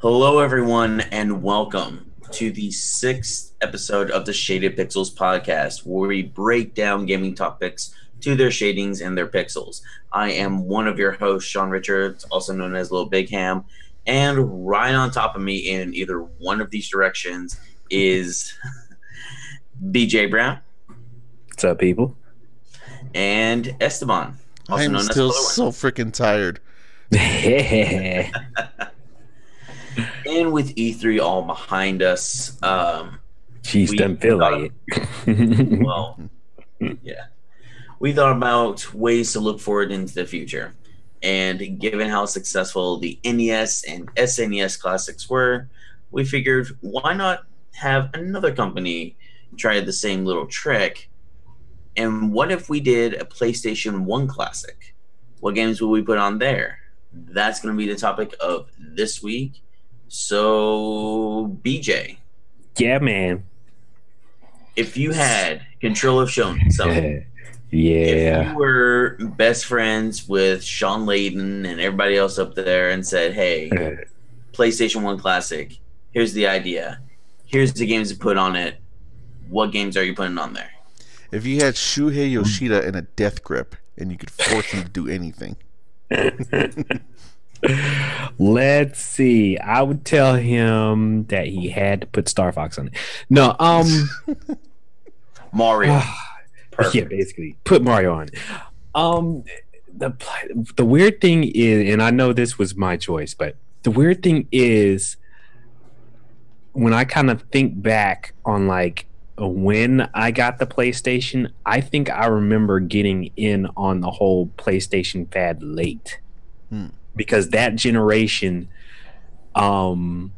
Hello, everyone, and welcome to the sixth episode of the Shaded Pixels podcast, where we break down gaming topics to their shadings and their pixels. I am one of your hosts, Shawn Richards, also known as Little Big Ham, and right on top of me in either one of these directions is BJ Brown. What's up, people? And Esteban, also I'm known still as so freaking tired. And with E3 all behind us, Jeez, doesn't feel like it. Well, yeah. We thought about ways to look forward into the future. And given how successful the NES and SNES Classics were, we figured why not have another company try the same little trick? And what if we did a PlayStation 1 Classic? What games will we put on there? That's going to be the topic of this week. So, BJ. Yeah, man. If you had control of Shawn, Yeah. if you were best friends with Shawn Layden and everybody else up there and said, hey, PlayStation 1 Classic, here's the idea. Here's the games to put on it. What games are you putting on there? If you had Shuhei Yoshida in a death grip and you could force him to do anything. Let's see. I would tell him that he had to put Star Fox on it. No, Mario. Yeah, basically put Mario on it. The weird thing is, and I know this was my choice, but the weird thing is when I kind of think back on like when I got the PlayStation, I think I remember getting in on the whole PlayStation fad late. Because that generation, man,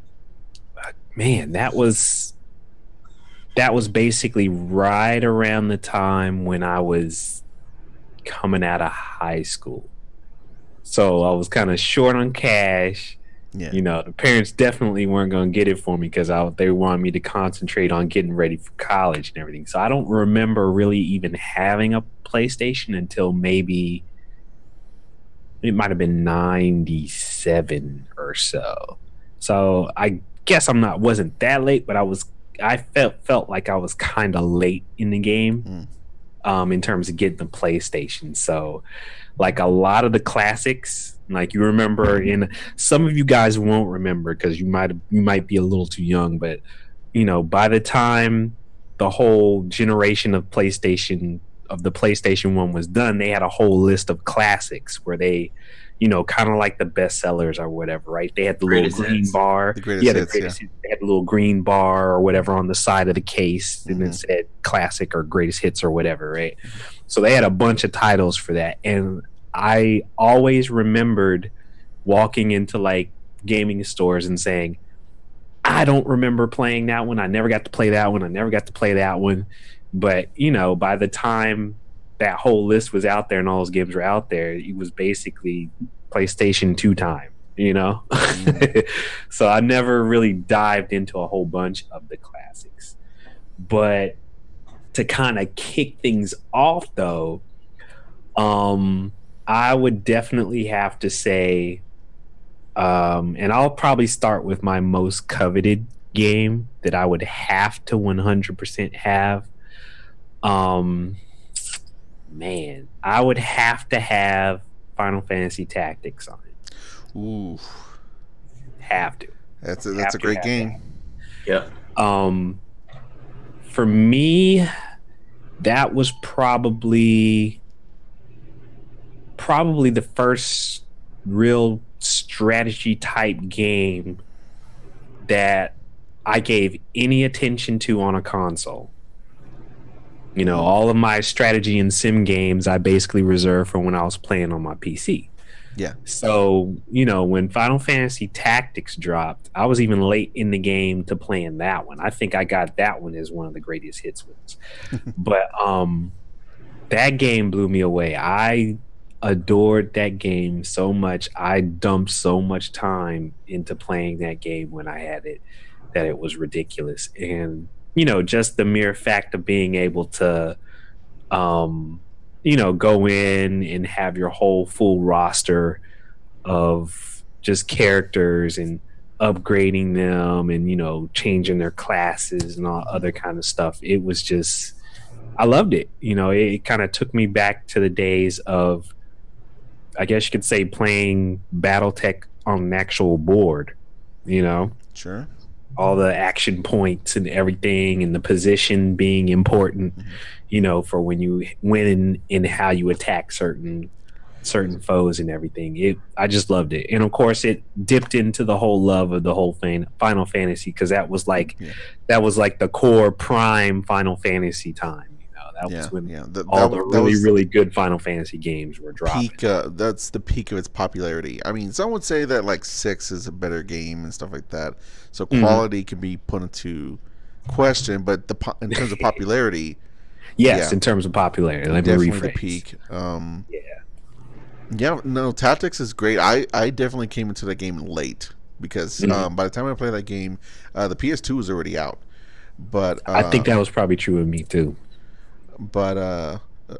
that was basically right around the time when I was coming out of high school. So I was kind of short on cash. Yeah. You know, the parents definitely weren't going to get it for me because they wanted me to concentrate on getting ready for college and everything. So I don't remember really even having a PlayStation until maybe it might have been 97 or so. So I guess wasn't that late, but I felt like I was kind of late in the game in terms of getting the PlayStation. So like a lot of the classics, like you remember, and some of you guys won't remember because you might be a little too young, but you know, by the time the whole generation of the PlayStation 1 was done, they had a whole list of classics where they, you know, kind of like the bestsellers or whatever, right? They had the little green bar. The greatest hits. They had the little green bar or whatever on the side of the case, and it said classic or greatest hits or whatever, right? So they had a bunch of titles for that. And I always remembered walking into like gaming stores and saying, I don't remember playing that one. I never got to play that one. I never got to play that one. But, you know, by the time that whole list was out there and all those games were out there, it was basically PlayStation 2 time, you know? So I never really dived into a whole bunch of the classics. But to kind of kick things off, though, I would definitely have to say, and I'll probably start with my most coveted game that I would have to 100% have. Man, I would have to have Final Fantasy Tactics on it. Ooh, have to. that's a great game. Yeah. For me, that was probably the first real strategy type game that I gave any attention to on a console. You know, all of my strategy and sim games I basically reserved for when I was playing on my PC. Yeah. So, you know, when Final Fantasy Tactics dropped, I was even late in the game to playing that one. I think I got that one as one of the greatest hits wins. But that game blew me away. I adored that game so much. I dumped so much time into playing that game when I had it that it was ridiculous. And you know, just the mere fact of being able to, you know, go in and have your whole full roster of just characters and upgrading them and, you know, changing their classes and all other kind of stuff. It was just, I loved it. You know, it kind of took me back to the days of, I guess you could say, playing BattleTech on an actual board, you know? Sure. All the action points and everything and the position being important, you know, for when you win and how you attack certain foes and everything. I just loved it. And of course it dipped into the whole love of the whole Final Fantasy, because that was like the core prime Final Fantasy time. That was when all the really good Final Fantasy games were dropping. That's the peak of its popularity. I mean, some would say that like 6 is a better game and stuff like that. So quality can be put into question, but in terms of popularity, yes, in terms of popularity, let me definitely rephrase. The peak. No, Tactics is great. I definitely came into that game late because by the time I played that game, the PS2 was already out. But I think that was probably true of me too. But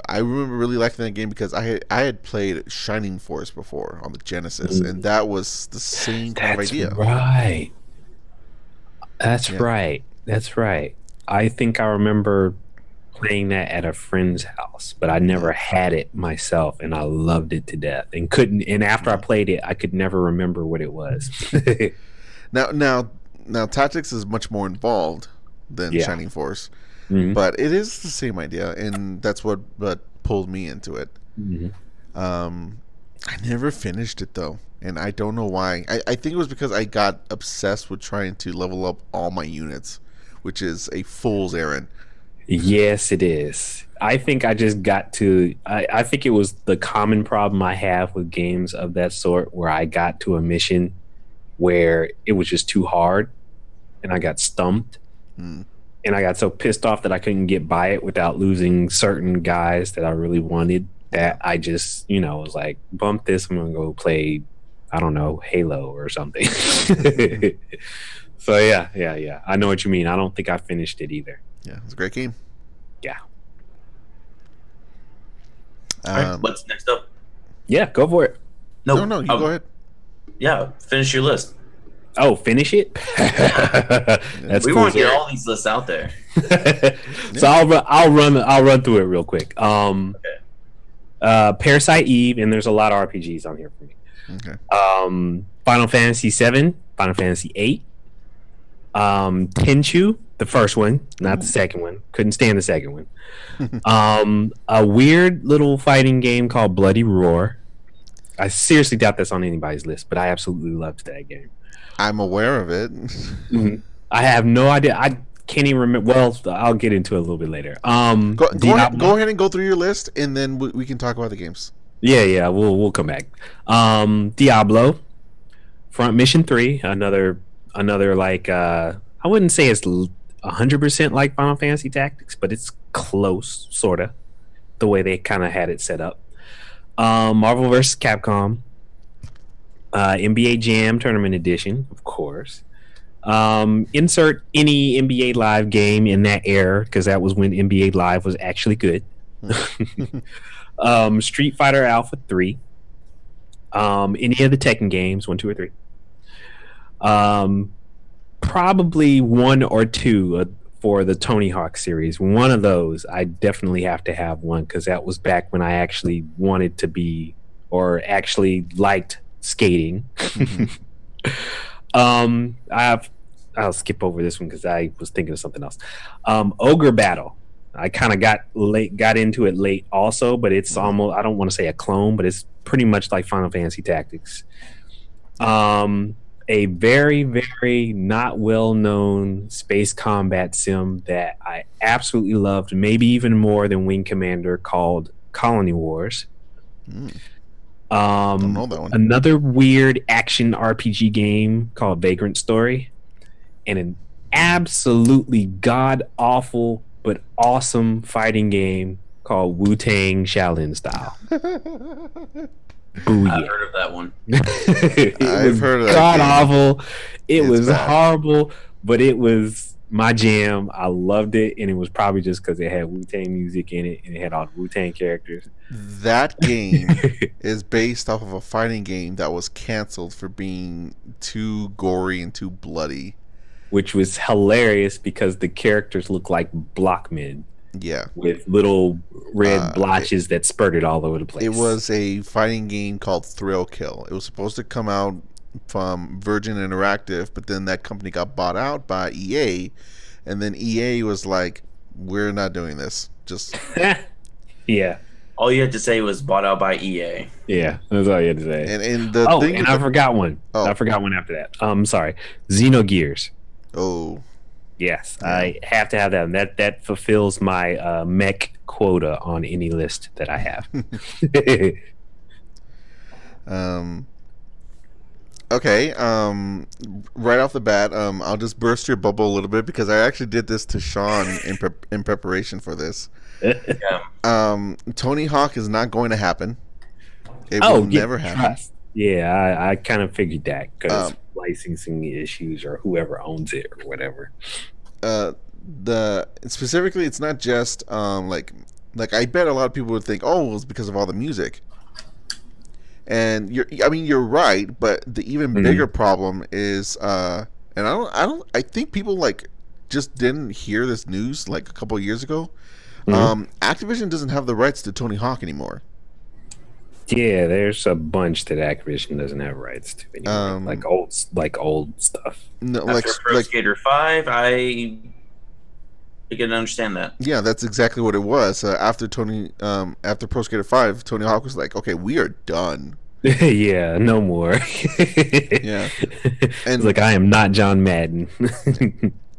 I remember really liking that game because I had played Shining Force before on the Genesis, and that was the same kind of idea. That's right. I think I remember playing that at a friend's house, but I never had it myself, and I loved it to death. And after I played it, I could never remember what it was. Now, Tactics is much more involved than Shining Force. But it is the same idea, and that's what pulled me into it. I never finished it though, and I don't know why. I think it was because I got obsessed with trying to level up all my units, which is a fool's errand. Yes, it is. I think I just got to. I think it was the common problem I have with games of that sort, where I got to a mission where it was just too hard, and I got stumped. And I got so pissed off that I couldn't get by it without losing certain guys that I really wanted, that I just, you know, was like, bump this, I'm going to go play, I don't know, Halo or something. So, yeah. I know what you mean. I don't think I finished it either. Yeah, it's a great game. Yeah. All right, what's next up? Yeah, go for it. No, you go ahead. Yeah, finish your list. Oh, finish it? That's we cool. want to get all these lists out there. So I'll run through it real quick. Parasite Eve, and there's a lot of RPGs on here for me. Okay. Final Fantasy 7, Final Fantasy 8, Tenchu, the first one, not the second one. Couldn't stand the second one. A weird little fighting game called Bloody Roar. I seriously doubt that's on anybody's list, but I absolutely loved that game. I'm aware of it. I have no idea. I can't even remember. Well, I'll get into it a little bit later. Go ahead and go through your list, and then we can talk about the games. Yeah. We'll come back. Diablo, Front Mission 3, another like I wouldn't say it's 100% like Final Fantasy Tactics, but it's close, sorta, the way they kind of had it set up. Marvel vs. Capcom. NBA Jam Tournament Edition, of course. Insert any NBA Live game in that era, because that was when NBA Live was actually good. Street Fighter Alpha 3. Any of the Tekken games, 1, 2, or 3. Probably 1 or 2 for the Tony Hawk series. One of those, I definitely have to have one, because that was back when I actually wanted to be, or actually liked skating. I'll skip over this one because I was thinking of something else. Ogre Battle. I kind of got into it late also, but it's almost, I don't want to say a clone, but it's pretty much like Final Fantasy Tactics. A very, very not well-known space combat sim that I absolutely loved, maybe even more than Wing Commander, called Colony Wars. Don't know that one. Another weird action RPG game called Vagrant Story, and an absolutely god-awful but awesome fighting game called Wu-Tang Shaolin Style. Booyah. I've heard of that one. I've heard of that. God awful. It was bad. Horrible, but it was my jam. I loved it, and it was probably just because it had Wu-Tang music in it, and it had all the Wu-Tang characters. That game is based off of a fighting game that was canceled for being too gory and too bloody. Which was hilarious because the characters look like blockmen. Yeah. With little red blotches that spurted all over the place. It was a fighting game called Thrill Kill. It was supposed to come out from Virgin Interactive, but then that company got bought out by EA, and then EA was like, we're not doing this. Just yeah. All you had to say was bought out by EA. Yeah, that's all you had to say. And the thing and I forgot one. Oh. I forgot one after that. Sorry. Xenogears. Oh. Yes, yeah. I have to have that. That fulfills my mech quota on any list that I have. Okay. Right off the bat, I'll just burst your bubble a little bit because I actually did this to Shawn in preparation for this. Yeah. Tony Hawk is not going to happen. It will never happen. Yeah, I kind of figured that because licensing issues or whoever owns it or whatever. Specifically, it's not just like I bet a lot of people would think, oh, it's because of all the music. And you're right, but the even bigger problem is, and I think people like just didn't hear this news like a couple of years ago. Activision doesn't have the rights to Tony Hawk anymore. Yeah, there's a bunch that Activision doesn't have rights to anymore, like old stuff. No, after Pro Skater 5, I can understand that. Yeah, that's exactly what it was. After Pro Skater 5, Tony Hawk was like, "Okay, we are done." Yeah, no more. Yeah, and it's like I am not John Madden.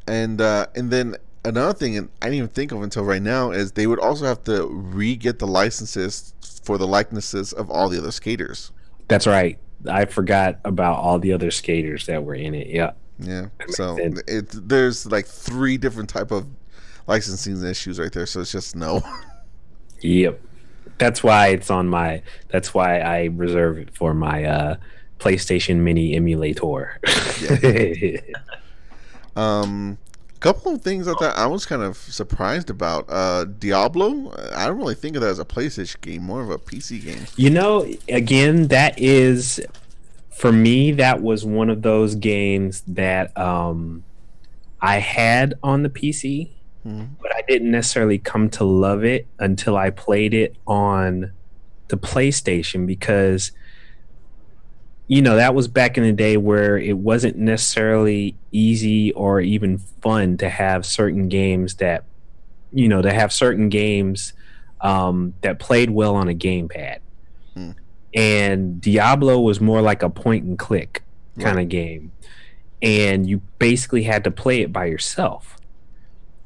and then another thing, and I didn't even think of until right now, is they would also have to re-get the licenses for the likenesses of all the other skaters. That's right. I forgot about all the other skaters that were in it. Yeah. Yeah. So there's like 3 different type of licensing issues right there. So it's just no. Yep. That's why it's on my. That's why I reserve it for my PlayStation Mini emulator. Yeah. Couple of things that I was kind of surprised about. Diablo, I don't really think of that as a PlayStation game, more of a PC game. You know, again, that is, for me, that was one of those games that I had on the PC, but I didn't necessarily come to love it until I played it on the PlayStation because, you know, that was back in the day where it wasn't necessarily easy or even fun to have certain games that, you know, that played well on a gamepad. And Diablo was more like a point and click kind of game. And you basically had to play it by yourself.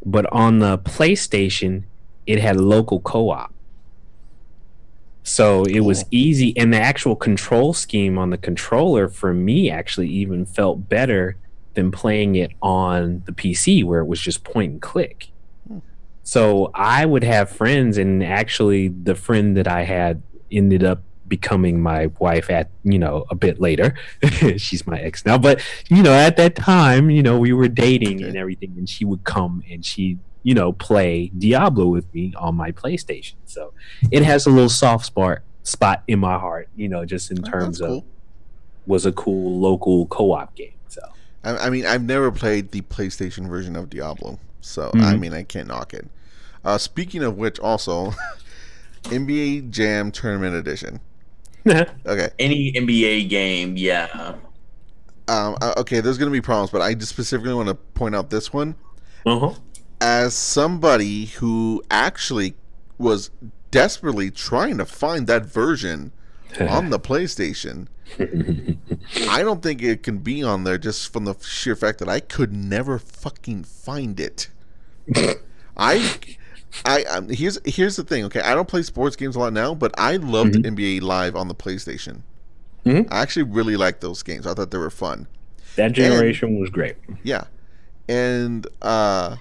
But on the PlayStation, it had local co-op. So it was easy, and the actual control scheme on the controller for me actually even felt better than playing it on the PC where it was just point and click. So I would have friends, and actually the friend that I had ended up becoming my wife at, you know, a bit later. She's my ex now, but you know, at that time, you know, we were dating and everything, and she would come and she, you know, play Diablo with me on my PlayStation. So it has a little soft spot in my heart, you know, just in terms of was a cool local co-op game. So I mean, I've never played the PlayStation version of Diablo, so I mean, I can't knock it. Speaking of which, also NBA Jam Tournament Edition. Okay. Any NBA game, yeah. Okay, there's gonna be problems, but I just specifically want to point out this one. As somebody who actually was desperately trying to find that version on the PlayStation, I don't think it can be on there just from the sheer fact that I could never fucking find it. Here's the thing, okay? I don't play sports games a lot now, but I loved NBA Live on the PlayStation. I actually really liked those games. I thought they were fun. That generation was great. Yeah. And I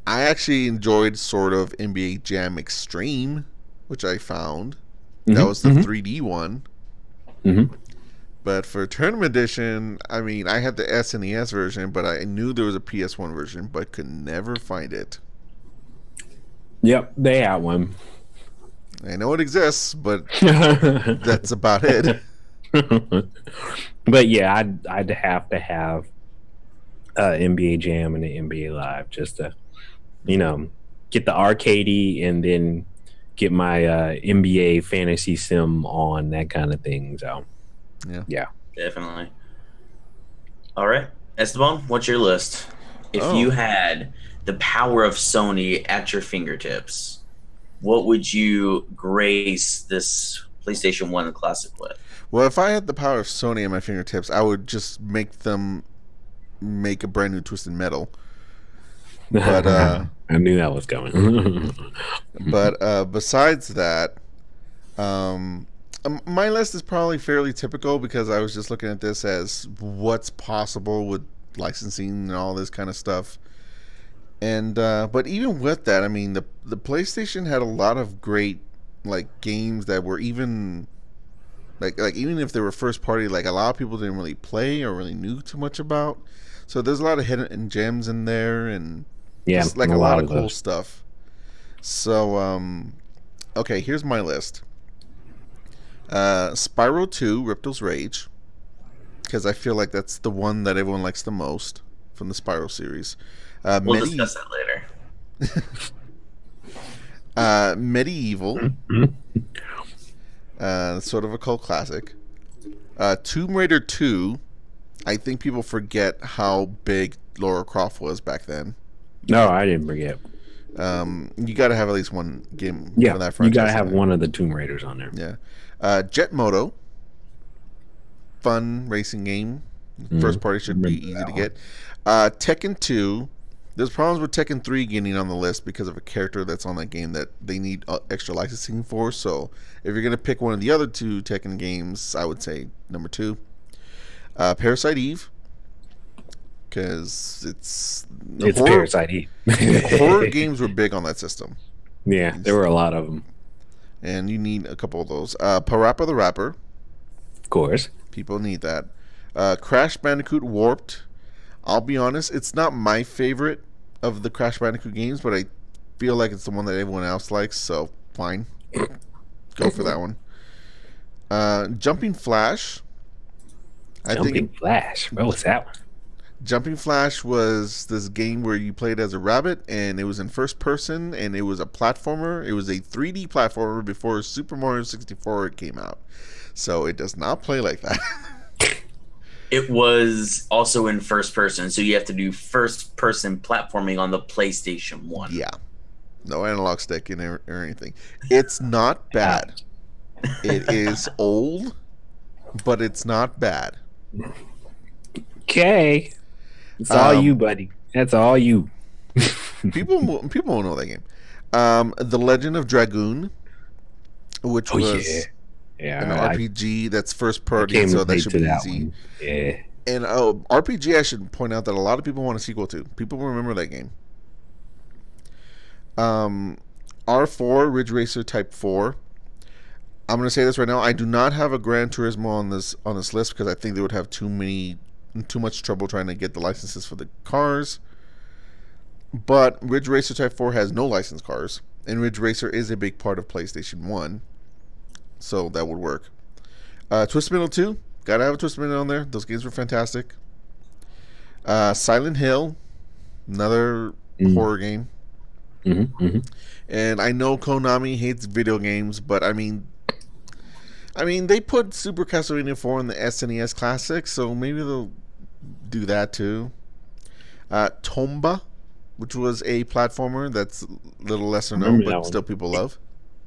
actually enjoyed sort of NBA Jam Extreme, which I found. That was the 3D one. But for Tournament Edition, I mean, I had the SNES version, but I knew there was a PS1 version, but could never find it. Yep, they had one. I know it exists, but that's about it. But yeah, I'd have to have NBA Jam and the NBA Live just to, get the arcadey and then get my NBA fantasy sim on, that kind of thing. So yeah, definitely. All right, Esteban, what's your list? If you had the power of Sony at your fingertips, what would you grace this PlayStation 1 Classic with? Well, if I had the power of Sony at my fingertips, I would just make them make a brand new Twisted Metal. But I knew that was coming. But besides that, my list is probably fairly typical because I was just looking at this as what's possible with licensing and all this kind of stuff. And but even with that, I mean, the PlayStation had a lot of great games that were even even if they were first party, a lot of people didn't really play or really knew too much about. So there's a lot of hidden gems in there, and just a lot of cool stuff. So okay, here's my list. Spyro 2: Ripto's Rage, because I feel like that's the one that everyone likes the most from the Spyro series. We'll discuss that later. Medieval, sort of a cult classic. Tomb Raider 2. I think people forget how big Lara Croft was back then. No, I didn't forget. You got to have at least one game. Yeah, for that you got to have one of the Tomb Raiders on there. Yeah. Jet Moto. Fun racing game. First party should be easy to get. Tekken 2. There's problems with Tekken 3 getting on the list because of a character that's on that game that they need extra licensing for. So if you're going to pick one of the other two Tekken games, I would say number 2. Parasite Eve. Because it's Parasite Eve. Horror games were big on that system. Yeah, there were a lot of them. And you need a couple of those. Parappa the Rapper. Of course. People need that. Crash Bandicoot Warped. I'll be honest, it's not my favorite of the Crash Bandicoot games, but I feel like it's the one that everyone else likes, so fine. Go for that one. Jumping Flash. Flash? What was that one? Jumping Flash was this game where you played as a rabbit, and it was in first person, and it was a platformer. It was a 3D platformer before Super Mario 64 came out. So it does not play like that. It was also in first person, so you have to do first person platforming on the PlayStation 1. Yeah. No analog stick in or anything. It's not bad. It is old, but it's not bad. Okay. It's all you, buddy. That's all you. people won't know that game. The Legend of Dragoon, which was an RPG that's first party, so that should be easy. One. Yeah. And RPG, I should point out that a lot of people want a sequel to. People remember that game. R4, Ridge Racer Type 4. I'm going to say this right now. I do not have a Gran Turismo on this list because I think they would have too much trouble trying to get the licenses for the cars. But Ridge Racer Type 4 has no licensed cars, and Ridge Racer is a big part of PlayStation 1, so that would work. Twisted Metal 2, gotta have a Twisted Metal on there. Those games were fantastic. Silent Hill, another horror game. And I know Konami hates video games, but I mean, they put Super Castlevania 4 in the SNES Classic, so maybe they'll do that too. Tomba, which was a platformer that's a little lesser known, but still people love.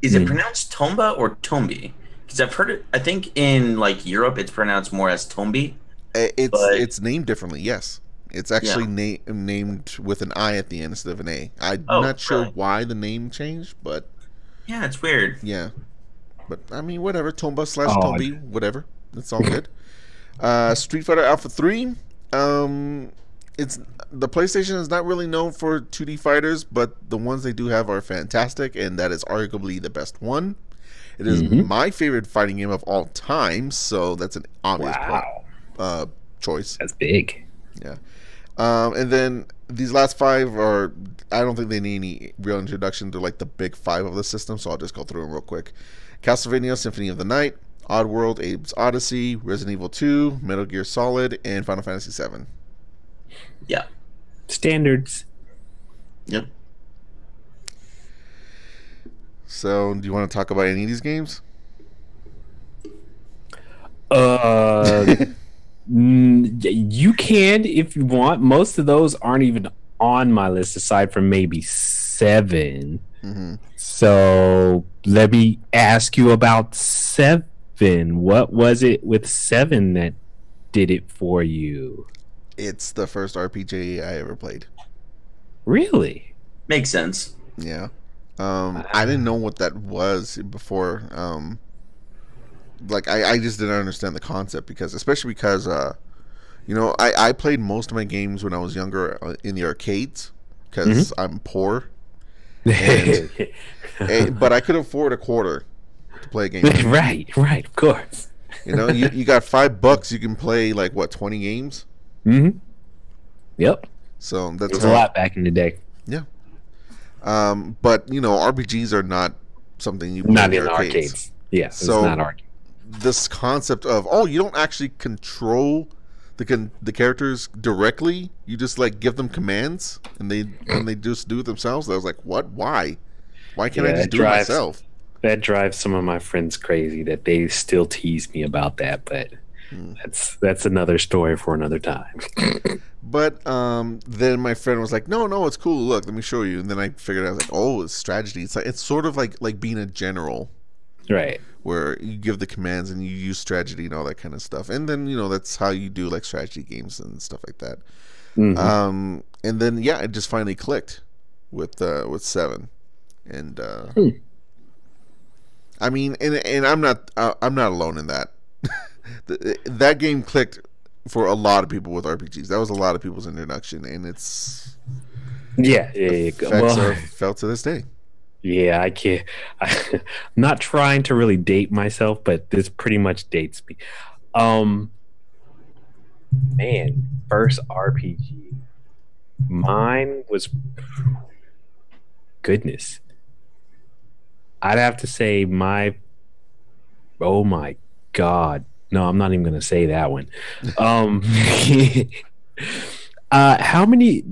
Is it pronounced Tomba or Tombi? Because I've heard it. I think in Europe, it's pronounced more as Tombi. It's named differently. Yes, it's actually named with an I at the end instead of an A. I'm not sure why the name changed, but yeah, it's weird. Yeah. But I mean, whatever. Tomba / Tombi, whatever. It's all good. Street Fighter Alpha 3. It's the PlayStation is not really known for 2D fighters, but the ones they do have are fantastic, and that is arguably the best one. It is my favorite fighting game of all time, so that's an obvious choice. That's big. Yeah. And then these last 5 are, I don't think they need any real introduction. They're like the big 5 of the system, so I'll just go through them real quick. Castlevania Symphony of the Night, Oddworld, Abe's Odyssey, Resident Evil 2, Metal Gear Solid, and Final Fantasy 7. Yeah. Standards. Yep. So, do you want to talk about any of these games? You can if you want. Most of those aren't even on my list, aside from maybe 7. So let me ask you about 7. What was it with 7 that did it for you? It's the first RPG I ever played. Really? Makes sense. Yeah. I didn't know what that was before. Like I just didn't understand the concept especially because I played most of my games when I was younger in the arcades because I'm poor, but I could afford a quarter to play a game. Right, of course. You got $5, you can play like what, 20 games. Yep. So that's it was a lot back in the day. Yeah. But RPGs are not something you play not in arcades. Yeah, so it's not arcade. This concept of you don't actually control the characters directly. You just like give them commands and they just do it themselves. I was like, what? Why can't I just do it myself? That drives some of my friends crazy that they still tease me about that, but that's another story for another time. But then my friend was like, no, it's cool. Look, let me show you. And then I figured out, I was like, oh, it's strategy. It's sort of like being a general. Right. Where you give the commands and you use strategy and all that kind of stuff. And then, that's how you do like strategy games and stuff like that. And then, it just finally clicked with 7. And I mean, and I'm not alone in that. That game clicked for a lot of people with RPGs. That was a lot of people's introduction, and it's felt to this day. Yeah, I can't. I'm not trying to really date myself, but this pretty much dates me. Man, first RPG. Mine was goodness. I'd have to say oh my God. No, I'm not even going to say that one. How many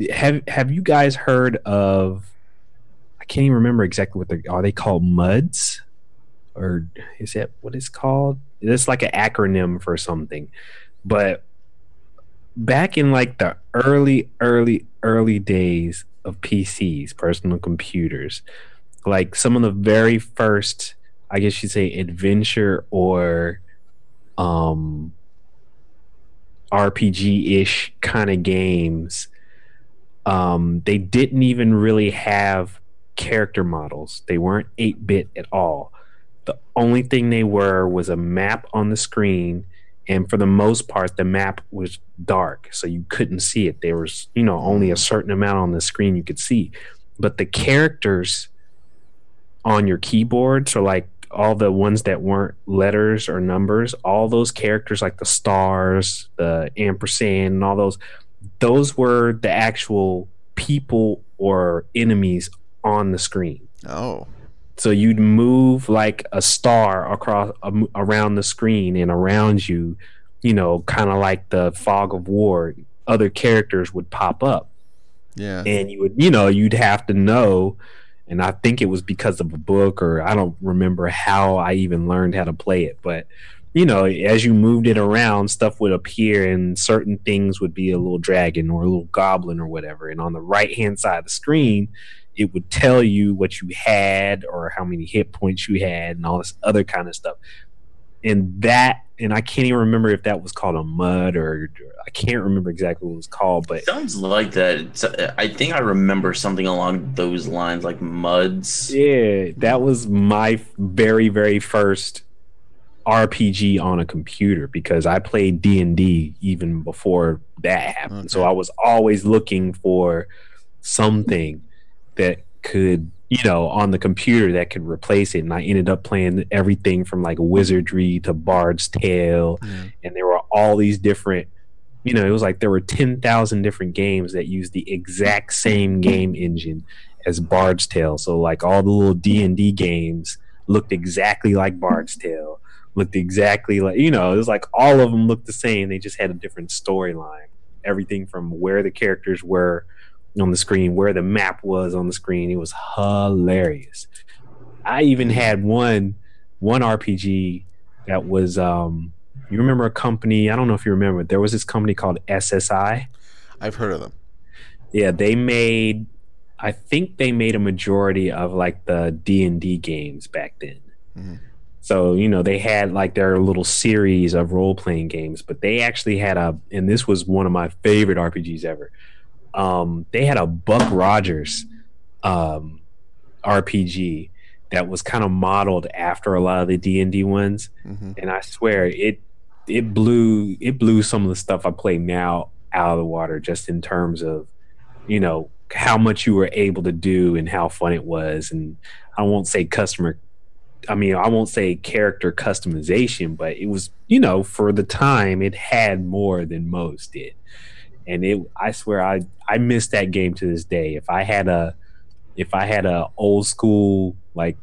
have you guys heard of? I can't even remember exactly what are they called, MUDs? Or is that what it's called? It's like an acronym for something. But back in like the early days of PCs, personal computers, like some of the very first, I guess you'd say, adventure or RPG-ish kind of games, they didn't even really have character models. They weren't 8-bit at all. The only thing they were was a map on the screen, and for the most part the map was dark, so you couldn't see it. There was only a certain amount on the screen you could see, but the characters on your keyboard, so like all the ones that weren't letters or numbers, all those characters like the stars, the ampersand, and all those were the actual people or enemies on the screen. Oh. So you'd move like a star across around the screen, and around you, kind of like the fog of war, other characters would pop up. Yeah. And you would, you'd have to know. And I think it was because of a book, or I don't remember how I even learned how to play it. But, as you moved it around, stuff would appear, and certain things would be a little dragon or a little goblin or whatever. And on the right-hand side of the screen, it would tell you what you had or how many hit points you had and all this other kind of stuff. And I can't even remember if that was called a MUD or I can't remember exactly what it was called, but sounds like that. I think I remember something along those lines, like MUDs. Yeah, that was my very, very first RPG on a computer, because I played D&D even before that happened. Okay. So I was always looking for something that could, on the computer that could replace it. And I ended up playing everything from like Wizardry to Bard's Tale. And there were all these different, it was like there were 10,000 different games that used the exact same game engine as Bard's Tale. So like all the little D&D games looked exactly like Bard's Tale, looked exactly like, it was like all of them looked the same. They just had a different storyline. Everything from where the characters were on the screen, where the map was on the screen. It was hilarious. I even had one RPG that was you remember a company, I don't know if you remember, there was this company called SSI. I've heard of them. Yeah, I think they made a majority of like the D&D games back then. So, they had like their little series of role-playing games, but they actually had and this was one of my favorite RPGs ever. They had a Buck Rogers RPG that was kind of modeled after a lot of the D&D ones. And I swear it blew some of the stuff I play now out of the water, just in terms of, how much you were able to do and how fun it was. And I won't say character customization, but it was, for the time, it had more than most did. And I swear I miss that game to this day. If I had a old school, like,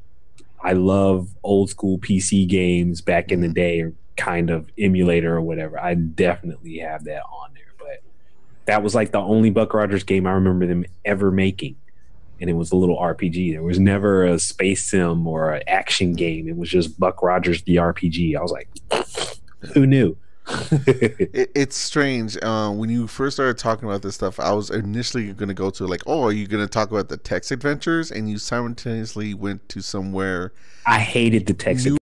I love old school PC games back in the day, or kind of emulator or whatever, I definitely have that on there. But that was like the only Buck Rogers game I remember them ever making. And it was a little RPG. There was never a space sim or an action game. It was just Buck Rogers, the RPG. I was like, who knew? It's strange. When you first started talking about this stuff, I was initially going to go to like, oh, are you going to talk about the text adventures? And you simultaneously went to somewhere. I hated the text adventures.